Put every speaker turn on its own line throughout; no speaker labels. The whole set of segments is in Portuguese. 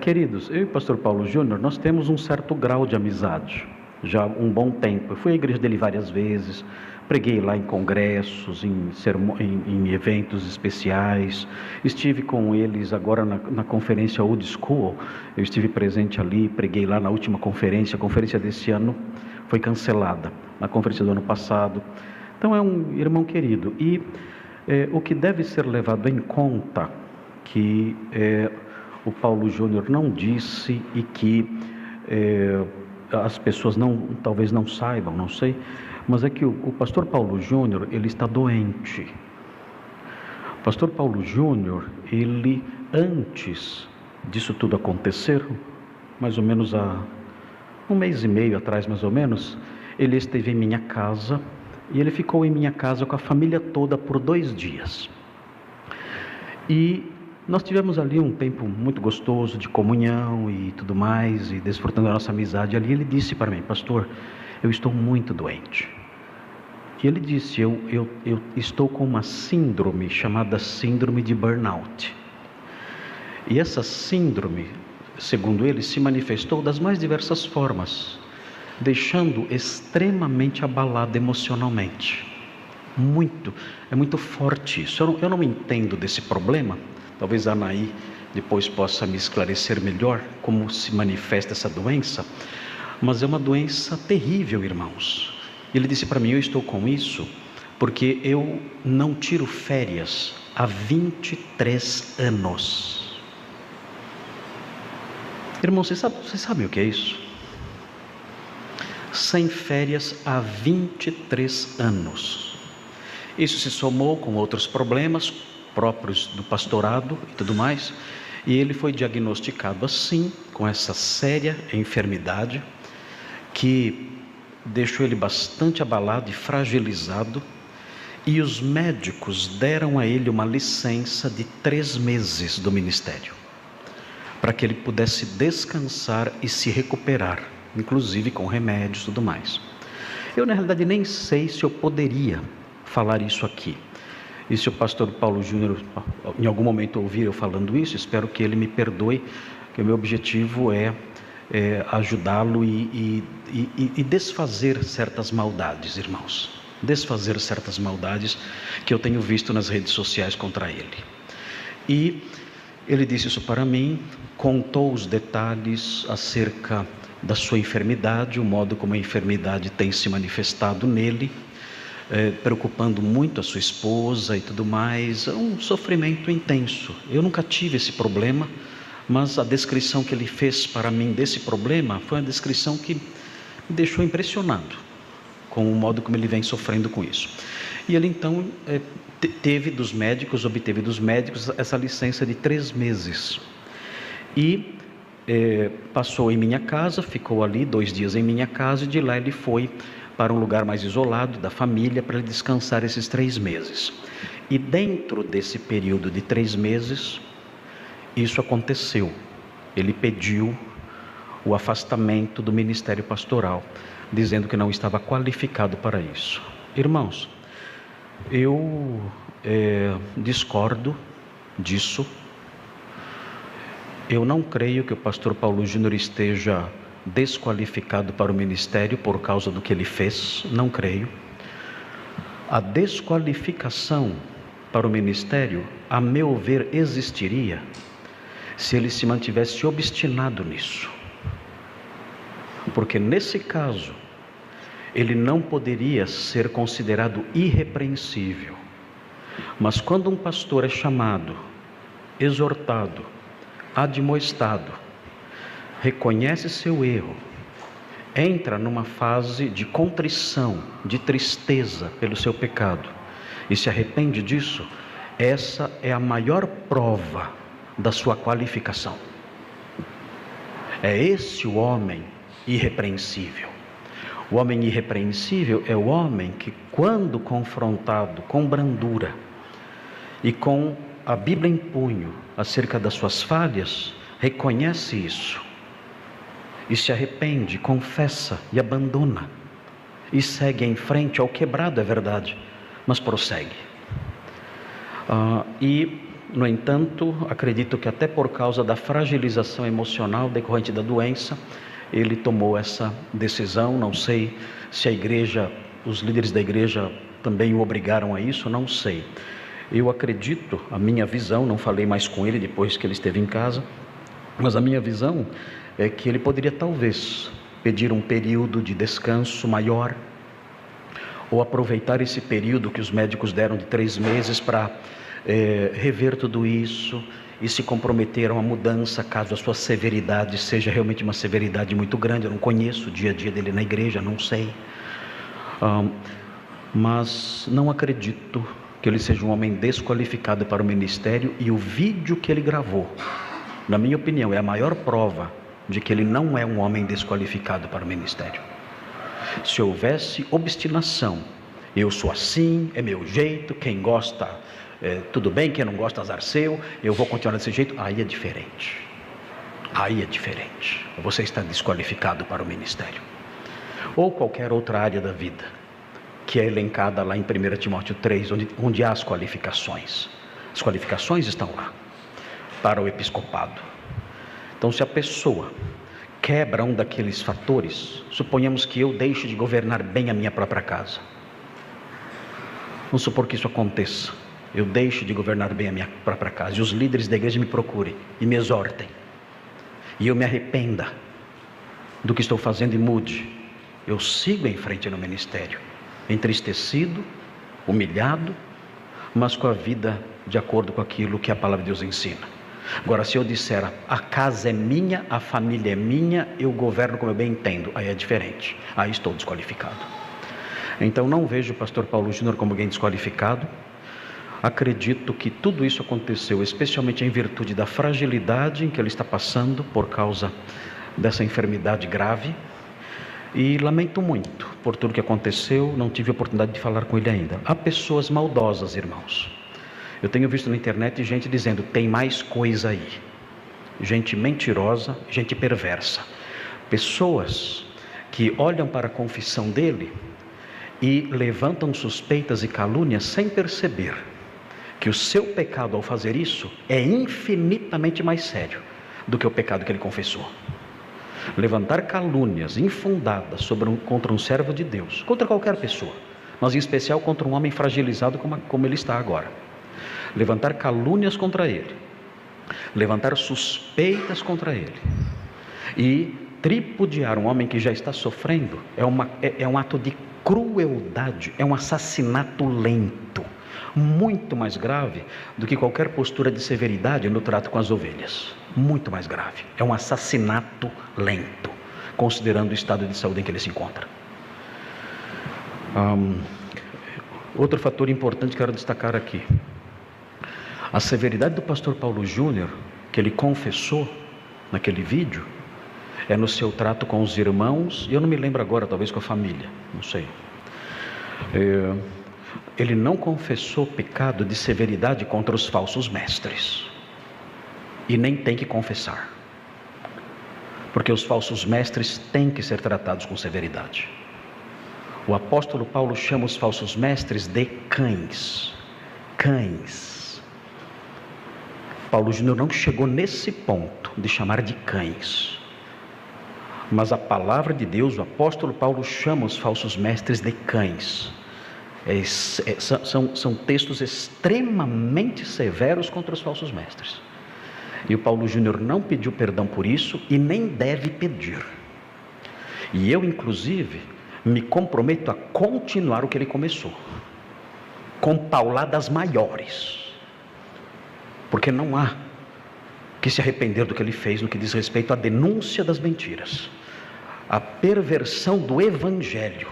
Queridos, eu e o pastor Paulo Júnior, nós temos um certo grau de amizade, já há um bom tempo. Eu fui à igreja dele várias vezes, preguei lá em congressos, em eventos especiais, estive com eles agora na conferência Old School, eu estive presente ali, preguei lá na última conferência, a conferência desse ano foi cancelada, na conferência do ano passado. Então é um irmão querido, e o que deve ser levado em conta, que o Paulo Júnior não disse e que as pessoas talvez não saibam, não sei, mas é que o pastor Paulo Júnior, ele está doente. O pastor Paulo Júnior, ele, antes disso tudo acontecer, mais ou menos há um mês e meio atrás, mais ou menos, ele esteve em minha casa, e ele ficou em minha casa com a família toda por 2 dias. E nós tivemos ali um tempo muito gostoso de comunhão e tudo mais, e desfrutando da nossa amizade ali. Ele disse para mim: pastor, eu estou muito doente. E ele disse: eu estou com uma síndrome chamada síndrome de burnout. E essa síndrome, segundo ele, se manifestou das mais diversas formas, deixando extremamente abalado emocionalmente. É muito forte isso. Eu não entendo desse problema. Talvez a Anaí depois possa me esclarecer melhor como se manifesta essa doença, mas é uma doença terrível, irmãos. Ele disse para mim: eu estou com isso porque eu não tiro férias há 23 anos. Irmãos, vocês sabem o que é isso? Sem férias há 23 anos. Isso se somou com outros problemas próprios do pastorado e tudo mais, e ele foi diagnosticado assim, com essa séria enfermidade, que deixou ele bastante abalado e fragilizado, e os médicos deram a ele uma licença de 3 meses do ministério, para que ele pudesse descansar e se recuperar, inclusive com remédios e tudo mais. Eu, na realidade, nem sei se eu poderia falar isso aqui. E se o pastor Paulo Júnior em algum momento ouvir eu falando isso, espero que ele me perdoe, que o meu objetivo é ajudá-lo e desfazer certas maldades, irmãos. Desfazer certas maldades que eu tenho visto nas redes sociais contra ele. E ele disse isso para mim, contou os detalhes acerca da sua enfermidade, o modo como a enfermidade tem se manifestado nele, preocupando muito a sua esposa e tudo mais. É um sofrimento intenso. Eu nunca tive esse problema, mas a descrição que ele fez para mim desse problema foi uma descrição que me deixou impressionado com o modo como ele vem sofrendo com isso. E ele então obteve dos médicos essa licença de 3 meses. E passou em minha casa, ficou ali 2 dias em minha casa, e de lá ele foi para um lugar mais isolado da família, para ele descansar esses 3 meses. E dentro desse período de 3 meses, isso aconteceu. Ele pediu o afastamento do ministério pastoral, dizendo que não estava qualificado para isso. Irmãos, eu discordo disso. Eu não creio que o pastor Paulo Júnior esteja desqualificado para o ministério por causa do que ele fez, não creio. A desqualificação para o ministério, a meu ver, existiria se ele se mantivesse obstinado nisso, porque nesse caso ele não poderia ser considerado irrepreensível. Mas quando um pastor é chamado, exortado, admoestado, reconhece seu erro, entra numa fase de contrição, de tristeza pelo seu pecado e se arrepende disso, essa é a maior prova da sua qualificação. É esse o homem irrepreensível. O homem irrepreensível é o homem que, quando confrontado com brandura e com a Bíblia em punho acerca das suas falhas, reconhece isso e se arrepende, confessa e abandona e segue em frente. Ao quebrado, é verdade, mas prossegue. E No entanto, acredito que até por causa da fragilização emocional decorrente da doença, ele tomou essa decisão. Não sei se a igreja, os líderes da igreja também o obrigaram a isso, não sei. Eu acredito, a minha visão, não falei mais com ele depois que ele esteve em casa, mas a minha visão é que ele poderia talvez pedir um período de descanso maior, ou aproveitar esse período que os médicos deram de 3 meses para rever tudo isso e se comprometer a uma mudança, caso a sua severidade seja realmente uma severidade muito grande. Eu não conheço o dia a dia dele na igreja, não sei, mas não acredito que ele seja um homem desqualificado para o ministério, e o vídeo que ele gravou, na minha opinião, é a maior prova de que ele não é um homem desqualificado para o ministério. Se houvesse obstinação, eu sou assim, é meu jeito, quem gosta, tudo bem, quem não gosta, azar seu, eu vou continuar desse jeito, aí é diferente. Aí é diferente. Você está desqualificado para o ministério. Ou qualquer outra área da vida, que é elencada lá em 1 Timóteo 3, onde há as qualificações. As qualificações estão lá, para o episcopado. Então, se a pessoa quebra um daqueles fatores, suponhamos que eu deixe de governar bem a minha própria casa. Vamos supor que isso aconteça. Eu deixo de governar bem a minha própria casa, e os líderes da igreja me procurem e me exortem, e eu me arrependa do que estou fazendo e mude. Eu sigo em frente no ministério, entristecido, humilhado, mas com a vida de acordo com aquilo que a palavra de Deus ensina. Agora, se eu disser, a casa é minha, a família é minha, eu governo como eu bem entendo, aí é diferente, aí estou desqualificado. Então não vejo o pastor Paulo Júnior como alguém desqualificado. Acredito que tudo isso aconteceu especialmente em virtude da fragilidade em que ele está passando por causa dessa enfermidade grave, e lamento muito por tudo que aconteceu. Não tive a oportunidade de falar com ele ainda. Há pessoas maldosas, irmãos. Eu tenho visto na internet gente dizendo, tem mais coisa aí. Gente mentirosa, gente perversa. Pessoas que olham para a confissão dele e levantam suspeitas e calúnias sem perceber que o seu pecado ao fazer isso é infinitamente mais sério do que o pecado que ele confessou. Levantar calúnias infundadas contra um servo de Deus, contra qualquer pessoa, mas em especial contra um homem fragilizado como ele está agora. Levantar calúnias contra ele, levantar suspeitas contra ele e tripudiar um homem que já está sofrendo é um ato de crueldade, é um assassinato lento, muito mais grave do que qualquer postura de severidade no trato com as ovelhas. Muito mais grave, é um assassinato lento, considerando o estado de saúde em que ele se encontra. Outro fator importante que quero destacar aqui, a severidade do pastor Paulo Júnior, que ele confessou naquele vídeo, é no seu trato com os irmãos, e eu não me lembro agora, talvez com a família, não sei. Ele não confessou pecado de severidade contra os falsos mestres, e nem tem que confessar, porque os falsos mestres têm que ser tratados com severidade. O apóstolo Paulo chama os falsos mestres de cães. Cães. Paulo Júnior não chegou nesse ponto de chamar de cães, mas a palavra de Deus, o apóstolo Paulo chama os falsos mestres de cães. São textos extremamente severos contra os falsos mestres. E o Paulo Júnior não pediu perdão por isso e nem deve pedir. E eu, inclusive, me comprometo a continuar o que ele começou, com pauladas maiores, porque não há que se arrepender do que ele fez no que diz respeito à denúncia das mentiras, a perversão do evangelho,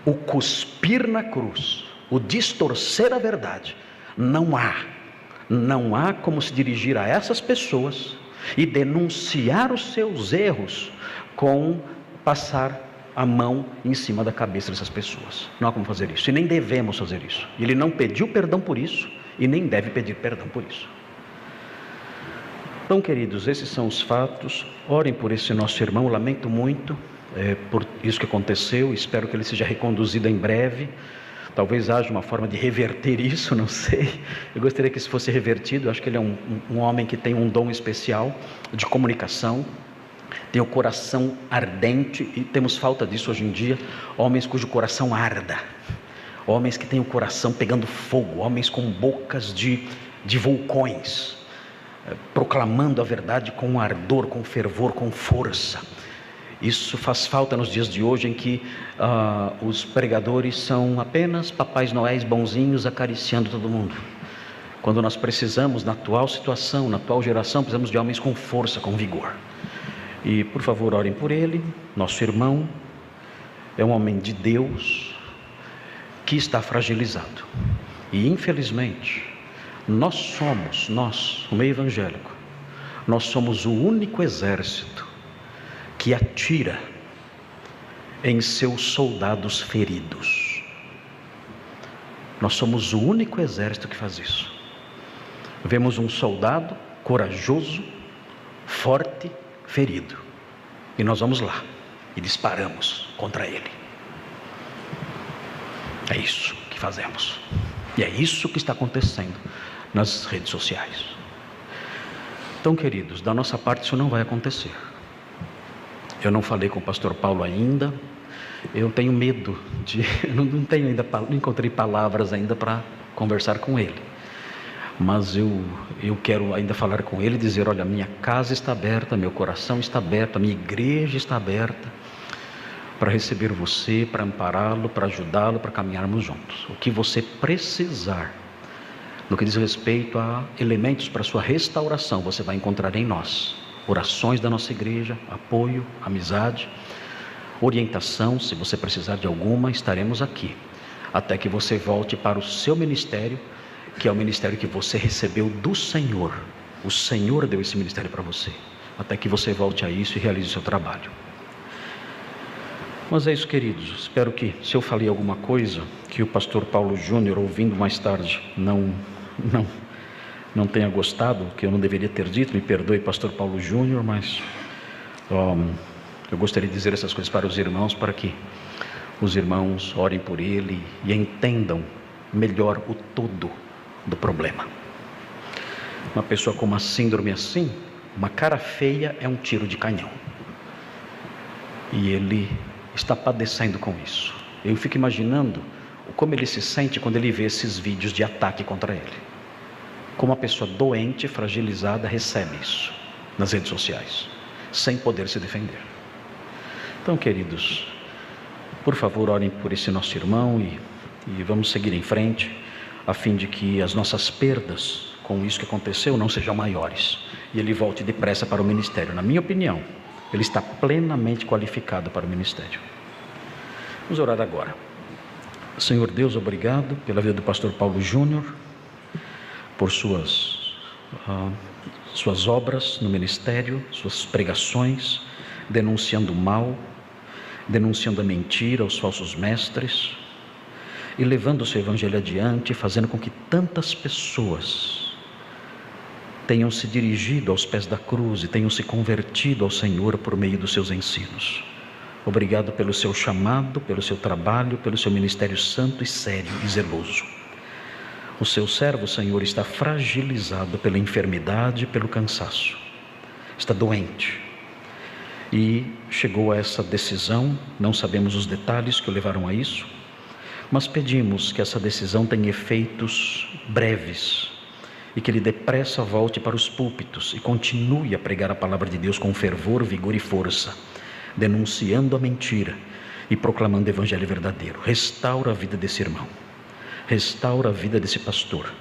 o cuspir na cruz, o distorcer a verdade. Não há como se dirigir a essas pessoas e denunciar os seus erros com passar a mão em cima da cabeça dessas pessoas. Não há como fazer isso, e nem devemos fazer isso. Ele não pediu perdão por isso e nem deve pedir perdão por isso. Então, queridos, esses são os fatos. Orem por esse nosso irmão. Lamento muito por isso que aconteceu. Espero que ele seja reconduzido em breve. Talvez haja uma forma de reverter isso, não sei. Eu gostaria que isso fosse revertido. Eu acho que ele é um homem que tem um dom especial de comunicação, tem o coração ardente, e temos falta disso hoje em dia. Homens cujo coração arda, homens que têm o coração pegando fogo, homens com bocas de vulcões, proclamando a verdade com ardor, com fervor, com força. Isso faz falta nos dias de hoje, em que os pregadores são apenas papais noéis bonzinhos acariciando todo mundo, quando nós precisamos, na atual situação, na atual geração, precisamos de homens com força, com vigor. E por favor, orem por ele. Nosso irmão é um homem de Deus que está fragilizado, e infelizmente nós, o meio evangélico, nós somos o único exército que atira em seus soldados feridos. Nós somos o único exército que faz isso. Vemos um soldado corajoso, forte, ferido, e nós vamos lá e disparamos contra ele. É isso que fazemos, e é isso que está acontecendo nas redes sociais. Então, queridos, da nossa parte isso não vai acontecer. Eu não falei com o pastor Paulo ainda. Eu tenho medo não encontrei palavras ainda para conversar com ele. Mas eu quero ainda falar com ele e dizer: olha, minha casa está aberta, meu coração está aberto, a minha igreja está aberta para receber você, para ampará-lo, para ajudá-lo, para caminharmos juntos. O que você precisar, no que diz respeito a elementos para sua restauração, você vai encontrar em nós. Orações da nossa igreja, apoio, amizade, orientação. Se você precisar de alguma, estaremos aqui, até que você volte para o seu ministério, que é o ministério que você recebeu do Senhor. O Senhor deu esse ministério para você, até que você volte a isso e realize o seu trabalho. Mas é isso, queridos. Espero que, se eu falei alguma coisa que o pastor Paulo Júnior, ouvindo mais tarde, não tenha gostado, que eu não deveria ter dito, me perdoe, pastor Paulo Júnior, mas eu gostaria de dizer essas coisas para os irmãos, para que os irmãos orem por ele e entendam melhor o todo do problema. Uma pessoa com uma síndrome assim, uma cara feia é um tiro de canhão, e ele está padecendo com isso. Eu fico imaginando como ele se sente quando ele vê esses vídeos de ataque contra ele. Como uma pessoa doente, fragilizada, recebe isso nas redes sociais, sem poder se defender. Então, queridos, por favor, orem por esse nosso irmão e vamos seguir em frente, a fim de que as nossas perdas com isso que aconteceu não sejam maiores, e ele volte depressa para o ministério. Na minha opinião, ele está plenamente qualificado para o ministério. Vamos orar agora. Senhor Deus, obrigado pela vida do pastor Paulo Júnior, por suas obras no ministério, suas pregações, denunciando o mal, denunciando a mentira, os falsos mestres, e levando o seu evangelho adiante, fazendo com que tantas pessoas tenham se dirigido aos pés da cruz e tenham se convertido ao Senhor por meio dos seus ensinos. Obrigado pelo seu chamado, pelo seu trabalho, pelo seu ministério santo e sério e zeloso. O seu servo, Senhor, está fragilizado pela enfermidade e pelo cansaço. Está doente e chegou a essa decisão. Não sabemos os detalhes que o levaram a isso, mas pedimos que essa decisão tenha efeitos breves e que ele depressa volte para os púlpitos e continue a pregar a palavra de Deus com fervor, vigor e força, denunciando a mentira e proclamando o evangelho verdadeiro. Restaura a vida desse irmão, restaura a vida desse pastor,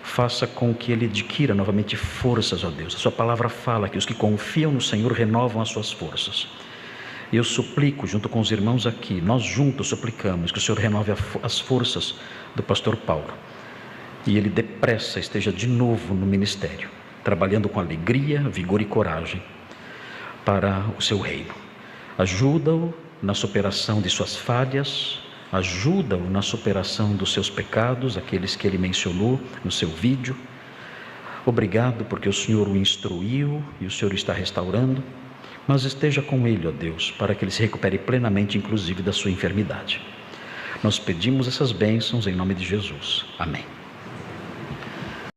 faça com que ele adquira novamente forças, ó Deus. A sua palavra fala que os que confiam no Senhor renovam as suas forças. Eu suplico junto com os irmãos aqui, nós juntos suplicamos que o Senhor renove as forças do pastor Paulo, e ele depressa esteja de novo no ministério, trabalhando com alegria, vigor e coragem para o seu reino. Ajuda-o na superação de suas falhas, ajuda-o na superação dos seus pecados, aqueles que ele mencionou no seu vídeo. Obrigado porque o Senhor o instruiu e o Senhor está restaurando, mas esteja com ele, ó Deus, para que ele se recupere plenamente, inclusive da sua enfermidade. Nós pedimos essas bênçãos em nome de Jesus. Amém.